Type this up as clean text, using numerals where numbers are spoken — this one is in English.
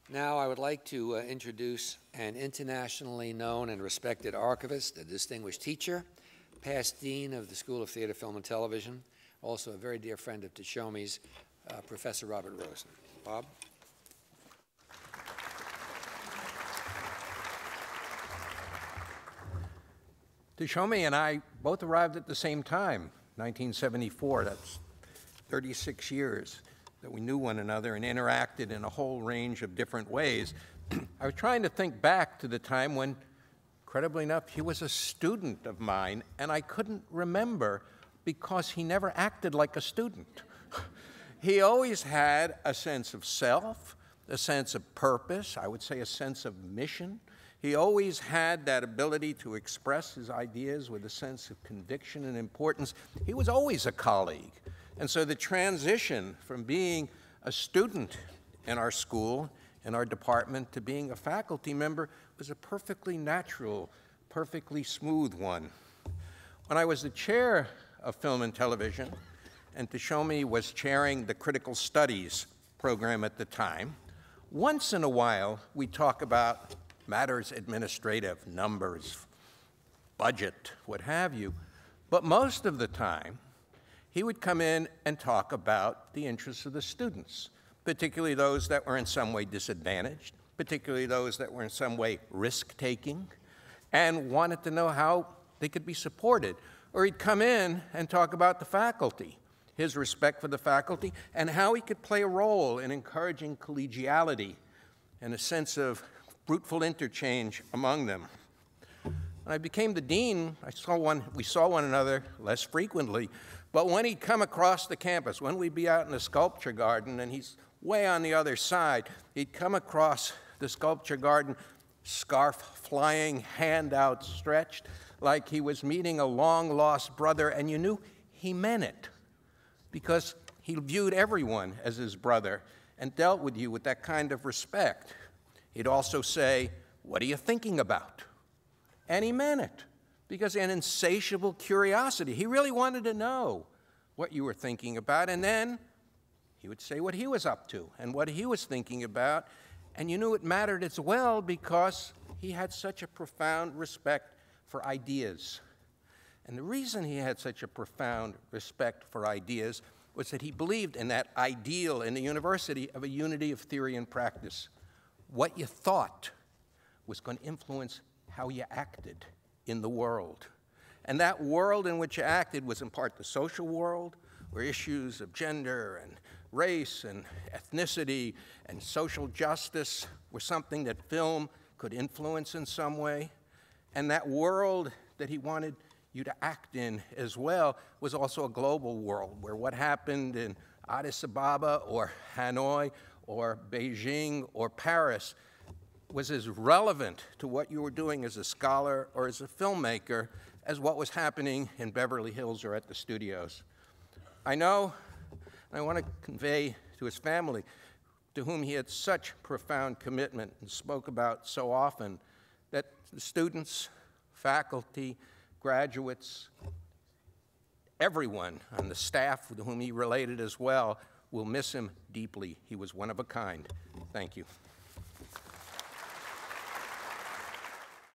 Now I would like to introduce an internationally known and respected archivist, a distinguished teacher, past dean of the School of Theater, Film, and Television, also a very dear friend of Teshome's, Professor Robert Rosen. Bob? Teshome and I both arrived at the same time, 1974. That's 36 years that we knew one another and interacted in a whole range of different ways. I was trying to think back to the time when, incredibly enough, he was a student of mine, and I couldn't remember because he never acted like a student. He always had a sense of self, a sense of purpose, I would say a sense of mission. He always had that ability to express his ideas with a sense of conviction and importance. He was always a colleague. And so the transition from being a student in our school, in our department, to being a faculty member was a perfectly natural, perfectly smooth one. When I was the chair of film and television, and Teshome was chairing the critical studies program at the time, once in a while we'd talk about matters administrative, numbers, budget, what have you. But most of the time, he would come in and talk about the interests of the students, particularly those that were in some way disadvantaged, particularly those that were in some way risk-taking, and wanted to know how they could be supported. Or he'd come in and talk about the faculty, his respect for the faculty, and how he could play a role in encouraging collegiality and a sense of fruitful interchange among them. When I became the dean, we saw one another less frequently, but when he'd come across the campus, when we'd be out in the sculpture garden, and he's way on the other side, he'd come across the sculpture garden, scarf flying, hand outstretched, like he was meeting a long-lost brother, and you knew he meant it, because he viewed everyone as his brother and dealt with you with that kind of respect. He'd also say, "What are you thinking about?" And he meant it, because an insatiable curiosity. He really wanted to know what you were thinking about, and then he would say what he was up to and what he was thinking about, and you knew it mattered as well because he had such a profound respect for ideas. And the reason he had such a profound respect for ideas was that he believed in that ideal in the university of a unity of theory and practice. What you thought was going to influence how you acted in the world. And that world in which you acted was in part the social world, where issues of gender and race and ethnicity and social justice were something that film could influence in some way. And that world that he wanted you to act in as well was also a global world, where what happened in Addis Ababa or Hanoi or Beijing or Paris was as relevant to what you were doing as a scholar or as a filmmaker as what was happening in Beverly Hills or at the studios. I know, and I want to convey to his family, to whom he had such profound commitment and spoke about so often, that the students, faculty, graduates, everyone on the staff with whom he related as well will miss him deeply. He was one of a kind. Thank you.